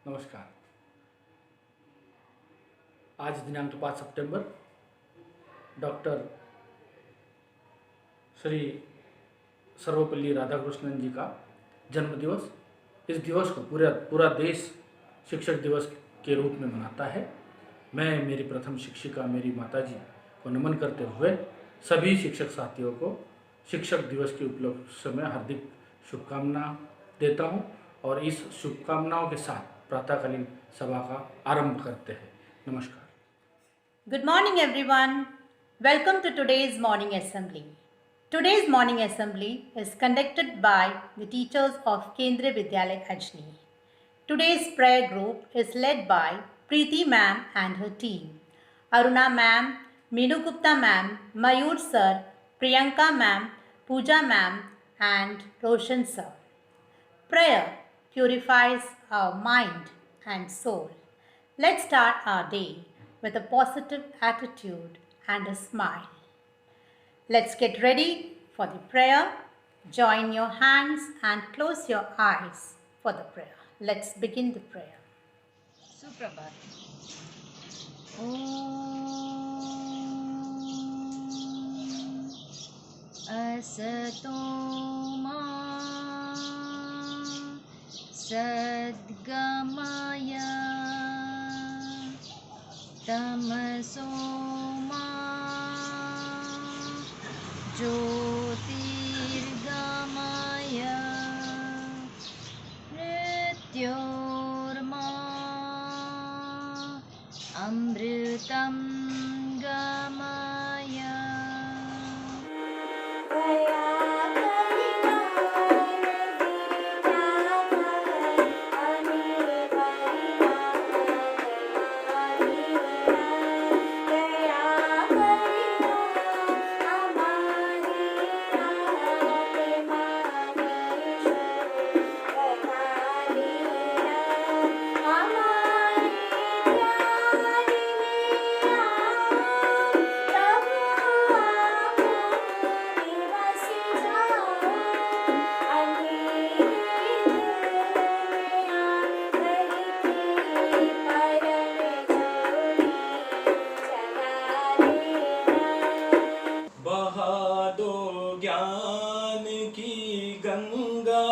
नमस्कार। आज दिनांक 5 सितंबर डॉक्टर श्री सर्वपल्ली राधाकृष्णन जी का जन्म दिवस। इस दिवस को पूरा देश शिक्षक दिवस के रूप में मनाता है। मैं मेरी प्रथम शिक्षिका मेरी माताजी को नमन करते हुए सभी शिक्षक साथियों को शिक्षक दिवस के उपलक्ष्य में हार्दिक शुभकामना देता हूं और इस शुभकामनाओं के साथ प्रातःकालीन सभा का आरंभ करते हैं। नमस्कार। Good morning everyone. Welcome to today's morning assembly. Today's morning assembly is conducted by the teachers of Kendriya Vidyalaya Ajni. Today's prayer group is led by Preeti ma'am and her team. Aruna ma'am, Meenu Gupta ma'am, Mayur sir, Priyanka ma'am, Pooja ma'am and Roshan sir. Prayer purifies our mind and soul. Let's start our day with a positive attitude and a smile. Let's get ready for the prayer. Join your hands and close your eyes for the prayer. Let's begin the prayer. सुप्रभात। असतो मा सद्गमय तमसो मा ज्योतिर्गमय मृत्योर्मा अमृतं गमय। ज्ञान की गंगा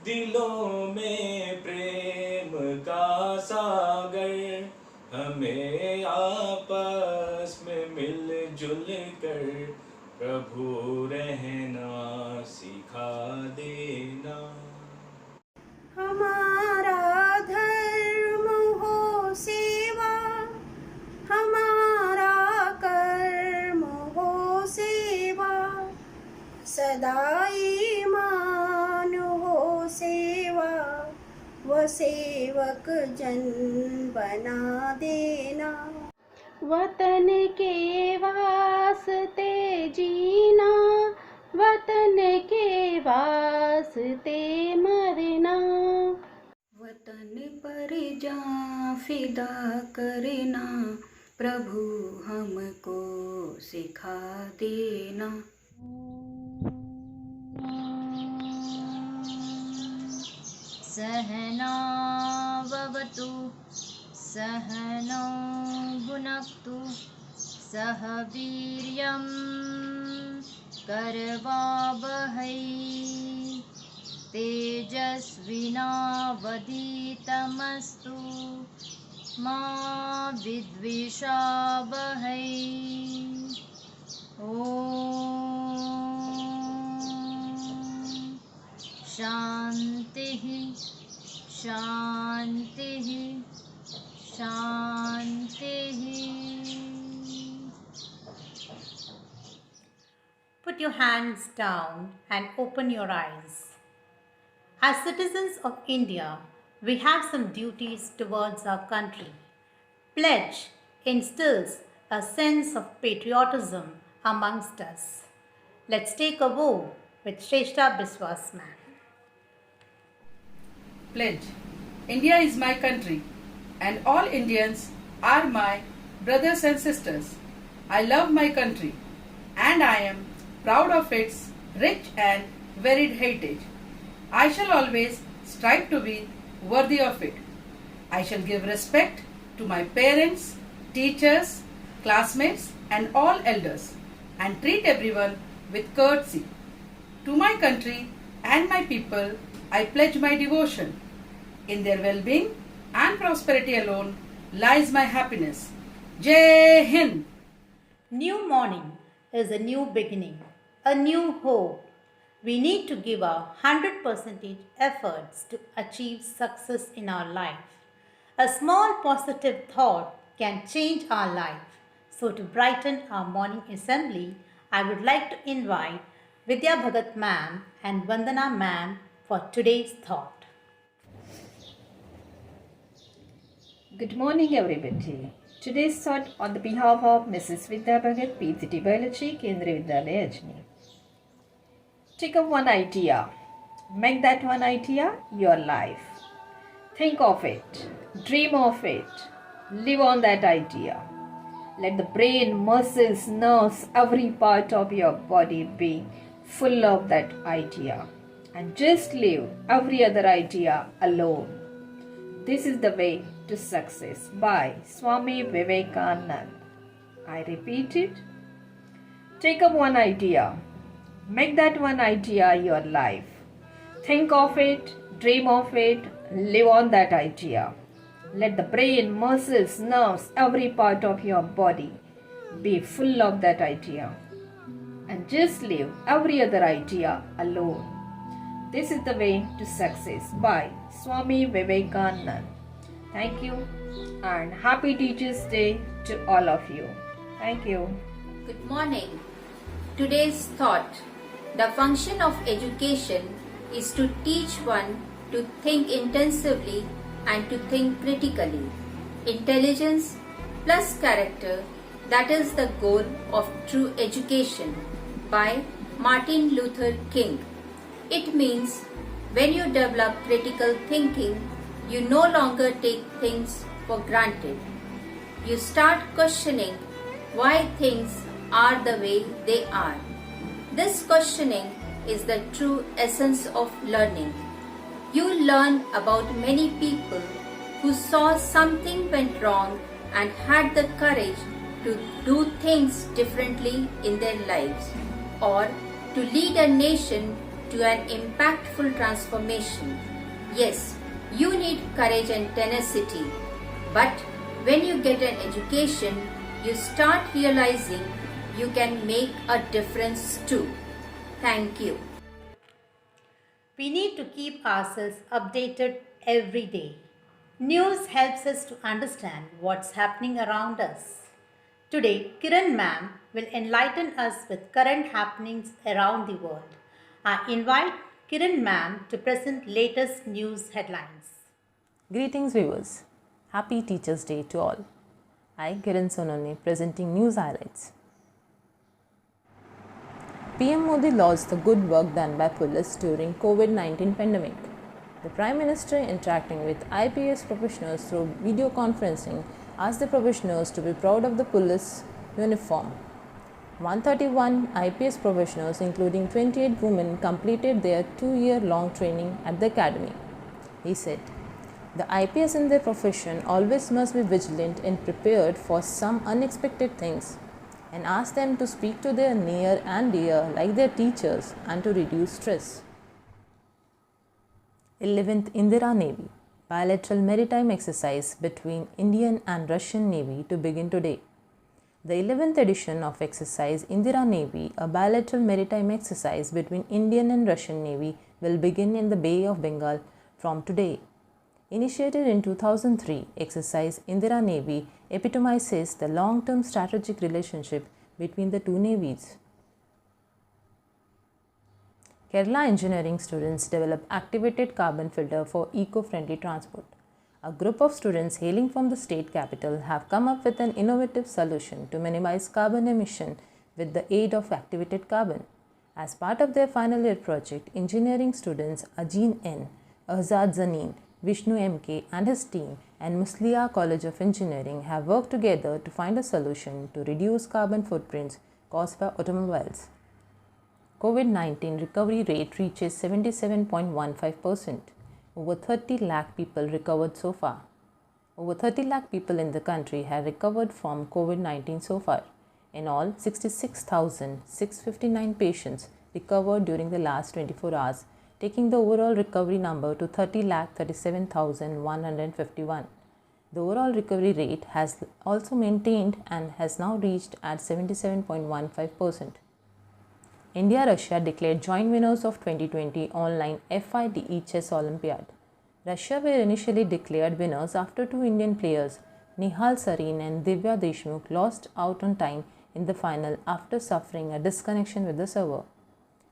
दिलों में प्रेम का सागर, हमें आपस में मिलजुल कर प्रभु रहना सिखा देना। हमारा धर्म हो सेवा, हमारा कर्म हो सेवा, सदा ईमान हो सेवा, व सेवक जन बना देना। वतन के वास्ते जीना, वतन के वास्ते मरना, वतन पर जान फिदा करना, प्रभु हमको सिखा देना। सहनाववतु सहनौ भुनक्तु सह वीर्यं करवावहै तेजस्विनावधीतमस्तु मा विद्विषावहै। ॐ शान्तिः शान्तिः शान्तिः। Put your hands down and open your eyes. As citizens of India, we have some duties towards our country. Pledge instills a sense of patriotism amongst us. Let's take a vow with Shrestha Biswas ma'am. Pledge. India is my country and all Indians are my brothers and sisters. I love my country and I am proud of its rich and varied heritage. I shall always strive to be worthy of it. I shall give respect to my parents, teachers, classmates, and all elders, and treat everyone with courtesy. To my country and my people, I pledge my devotion. In their well-being and prosperity alone lies my happiness. Jai Hind! New morning is a new beginning, a new hope. We need to give our 100% efforts to achieve success in our life. A small positive thought can change our life. So to brighten our morning assembly, I would like to invite Vidya Bhagat ma'am and Vandana ma'am for today's thought. Good morning, everybody. Today's thought on the behalf of Mrs. Vidya Bhagat, PCT Biology, Kendriya Vidyalaya, Ajni. Take up one idea. Make that one idea your life. Think of it. Dream of it. Live on that idea. Let the brain, muscles, nerves, every part of your body be full of that idea. And just leave every other idea alone. This is the way to success by Swami Vivekananda. I repeat it. Take up one idea. Make that one idea your life. Think of it, dream of it, live on that idea. Let the brain, muscles, nerves, every part of your body be full of that idea. And just leave every other idea alone. This is the way to success by Swami Vivekananda. Thank you and happy Teachers Day to all of you. Thank you. Good morning. Today's thought. The function of education is to teach one to think intensively and to think critically. Intelligence plus character, that is the goal of true education by Martin Luther King. It means when you develop critical thinking, you no longer take things for granted. You start questioning why things are the way they are. This questioning is the true essence of learning. You learn about many people who saw something went wrong and had the courage to do things differently in their lives, or to lead a nation to an impactful transformation. Yes, you need courage and tenacity, but when you get an education, you start realizing you can make a difference too. Thank you. We need to keep ourselves updated every day. News helps us to understand what's happening around us. Today, Kiran ma'am will enlighten us with current happenings around the world. I invite Kiran ma'am to present latest news headlines. Greetings viewers. Happy Teachers Day to all. I, Kiran Sonone, presenting news highlights. PM Modi lauds the good work done by police during COVID-19 pandemic. The Prime Minister, interacting with IPS professionals through video conferencing, asked the professionals to be proud of the police uniform. 131 IPS professionals, including 28 women, completed their 2-year-long training at the academy. He said, the IPS in their profession always must be vigilant and prepared for some unexpected things, and ask them to speak to their near and dear like their teachers and to reduce stress. 11th Indira Navy bilateral maritime exercise between Indian and Russian Navy to begin today. The 11th edition of exercise Indira Navy, a bilateral maritime exercise between Indian and Russian Navy, will begin in the Bay of Bengal from today. Initiated in 2003, exercise Indira Navy epitomizes the long-term strategic relationship between the two navies. Kerala engineering students develop activated carbon filter for eco-friendly transport. A group of students hailing from the state capital have come up with an innovative solution to minimize carbon emission with the aid of activated carbon. As part of their final year project, engineering students Ajeen N, Ahzad Zaneen, Vishnu MK and his team and Muslia College of Engineering have worked together to find a solution to reduce carbon footprints caused by automobiles. COVID-19 recovery rate reaches 77.15%. Over 30 lakh people recovered so far. Over 30 lakh people in the country have recovered from COVID-19 so far. In all, 66,659 patients recovered during the last 24 hours, taking the overall recovery number to 30,37,151. The overall recovery rate has also maintained and has now reached at 77.15%. India-Russia declared joint winners of 2020 online FIDE Chess Olympiad. Russia were initially declared winners after two Indian players, Nihal Sarin and Divya Deshmukh, lost out on time in the final after suffering a disconnection with the server.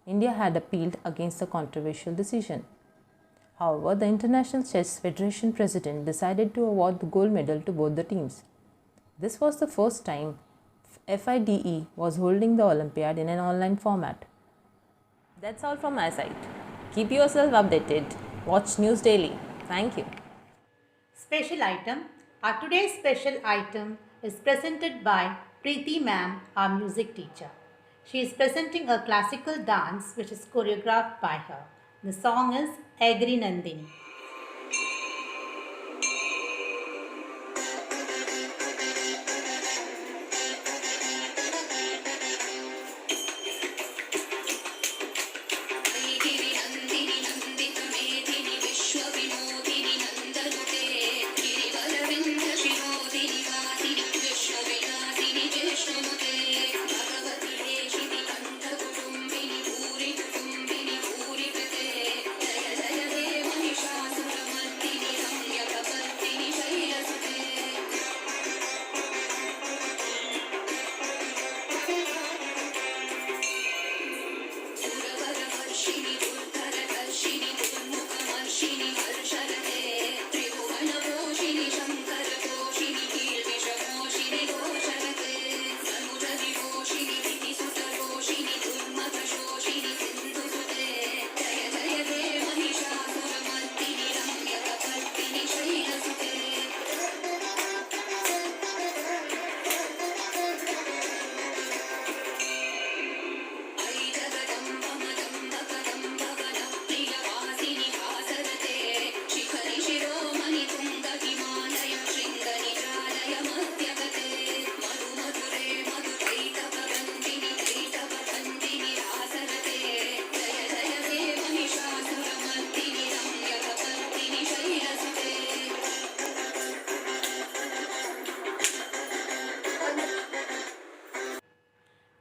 India had appealed against the controversial decision. However, the International Chess Federation president decided to award the gold medal to both the teams. This was the first time FIDE was holding the Olympiad in an online format. That's all from my side. Keep yourself updated. Watch news daily. Thank you. Special item. Our today's special item is presented by Preeti ma'am, our music teacher. She is presenting a classical dance which is choreographed by her. The song is Agri Nandini.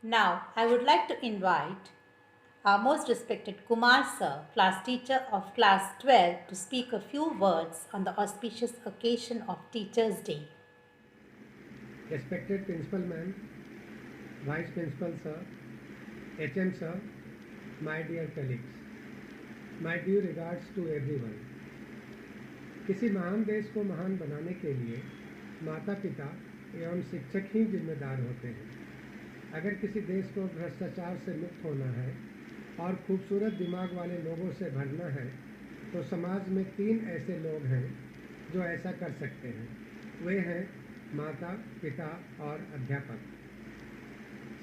Now, I would like to invite our most respected Kumar sir, class teacher of class 12, to speak a few words on the auspicious occasion of Teachers' Day. Respected Principal Ma'am, Vice Principal Sir, HM Sir, my dear colleagues, my due regards to everyone. किसी महान देश को महान बनाने के लिए माता पिता एवं शिक्षक ही जिम्मेदार होते हैं। अगर किसी देश को भ्रष्टाचार से मुक्त होना है और खूबसूरत दिमाग वाले लोगों से भरना है तो समाज में 3 ऐसे लोग हैं जो ऐसा कर सकते हैं। वे हैं माता, पिता और अध्यापक।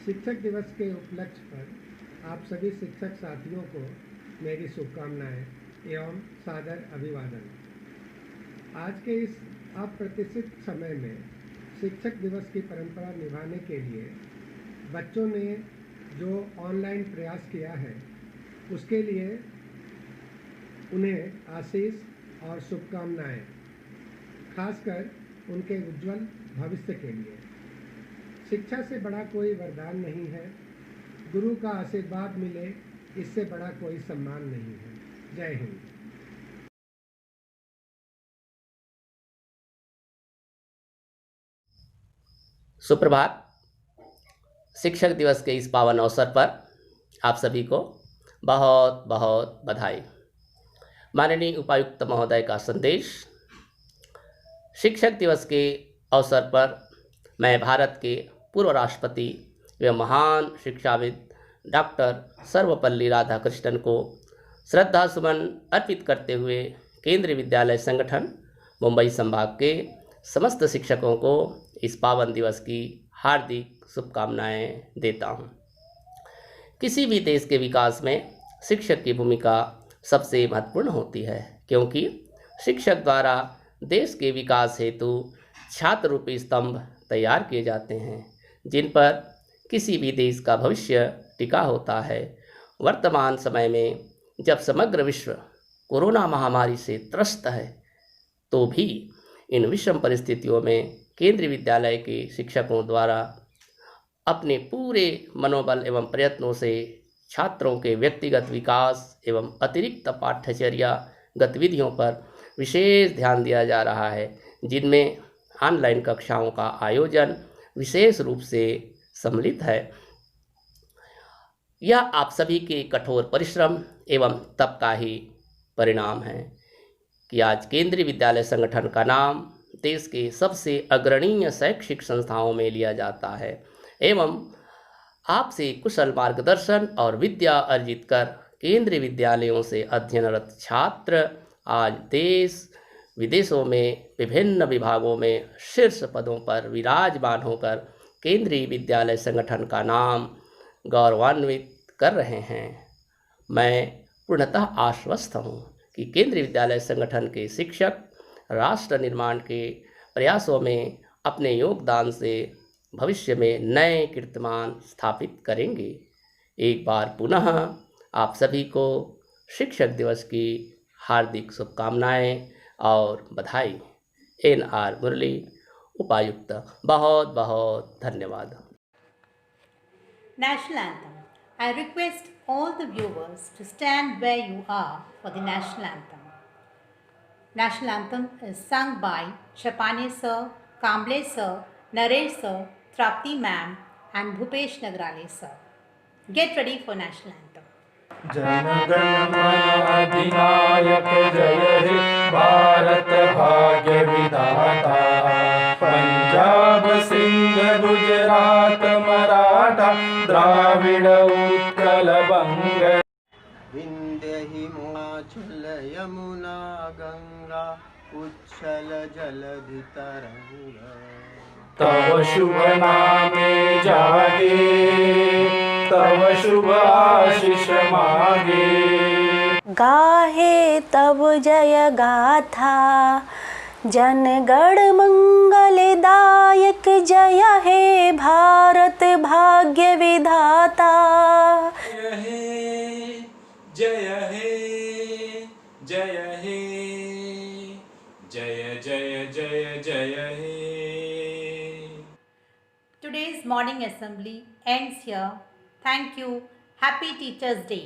शिक्षक दिवस के उपलक्ष्य पर आप सभी शिक्षक साथियों को मेरी शुभकामनाएं एवं सादर अभिवादन। आज के इस अप्रत्याशित समय में शिक्षक दिवस की परंपरा निभाने के लिए बच्चों ने जो ऑनलाइन प्रयास किया है उसके लिए उन्हें आशीष और शुभकामनाएं, खासकर उनके उज्जवल भविष्य के लिए। शिक्षा से बड़ा कोई वरदान नहीं है, गुरु का आशीर्वाद मिले इससे बड़ा कोई सम्मान नहीं है। जय हिंद। सुप्रभात। शिक्षक दिवस के इस पावन अवसर पर आप सभी को बहुत बहुत बधाई। माननीय उपायुक्त महोदय का संदेश। शिक्षक दिवस के अवसर पर मैं भारत के पूर्व राष्ट्रपति व महान शिक्षाविद डॉक्टर सर्वपल्ली राधाकृष्णन को श्रद्धा सुमन अर्पित करते हुए केंद्रीय विद्यालय संगठन मुंबई संभाग के समस्त शिक्षकों को इस पावन दिवस की हार्दिक शुभकामनाएं देता हूं। किसी भी देश के विकास में शिक्षक की भूमिका सबसे महत्वपूर्ण होती है, क्योंकि शिक्षक द्वारा देश के विकास हेतु छात्र रूपी स्तंभ तैयार किए जाते हैं, जिन पर किसी भी देश का भविष्य टिका होता है। वर्तमान समय में जब समग्र विश्व कोरोना महामारी से त्रस्त है, तो भी इन विषम परिस्थितियों में केंद्रीय विद्यालय के शिक्षकों द्वारा अपने पूरे मनोबल एवं प्रयत्नों से छात्रों के व्यक्तिगत विकास एवं अतिरिक्त पाठ्यचर्या गतिविधियों पर विशेष ध्यान दिया जा रहा है, जिनमें ऑनलाइन कक्षाओं का आयोजन विशेष रूप से सम्मिलित है। यह आप सभी के कठोर परिश्रम एवं तप का ही परिणाम है कि आज केंद्रीय विद्यालय संगठन का नाम देश के सबसे अग्रणीय शैक्षिक संस्थाओं में लिया जाता है एवं आपसे कुशल मार्गदर्शन और विद्या अर्जित कर केंद्रीय विद्यालयों से अध्ययनरत छात्र आज देश विदेशों में विभिन्न विभागों में शीर्ष पदों पर विराजमान होकर केंद्रीय विद्यालय संगठन का नाम गौरवान्वित कर रहे हैं। मैं पूर्णतः आश्वस्त हूँ कि केंद्रीय विद्यालय संगठन के शिक्षक राष्ट्र निर्माण के प्रयासों में अपने योगदान से भविष्य में नए कीर्तिमान स्थापित करेंगे। एक बार पुनः आप सभी को शिक्षक दिवस की हार्दिक शुभकामनाएं और बधाई। NR मुरली, उपायुक्त। बहुत बहुत धन्यवाद। National Anthem. I request all the viewers to stand where you are for the National Anthem. National Anthem is sung by Shapane Sir, Kamble Sir, Naresh Sir, Trapti Ma'am and Bhupesh Nagrale Sir. Get ready for National Anthem. जनगण मन अधिनायक जय हे भारत भाग्य विधाता, पंजाब सिंध गुजरात मराठा द्राविड़ उत्कल बंग, विंध्य हिमाचल यमुना गंगा उच्छल जलधि तरंग, तव शुभ नामे जागे तव शुभ आशीष मागे। गाहे तब जय गाथा जनगण मंगलदायक, जय हे भारत भाग्य विधाता। जय हे जय हे जय हे जय जय जय जय हे। Today's morning assembly ends here. Thank you. Happy Teachers' Day.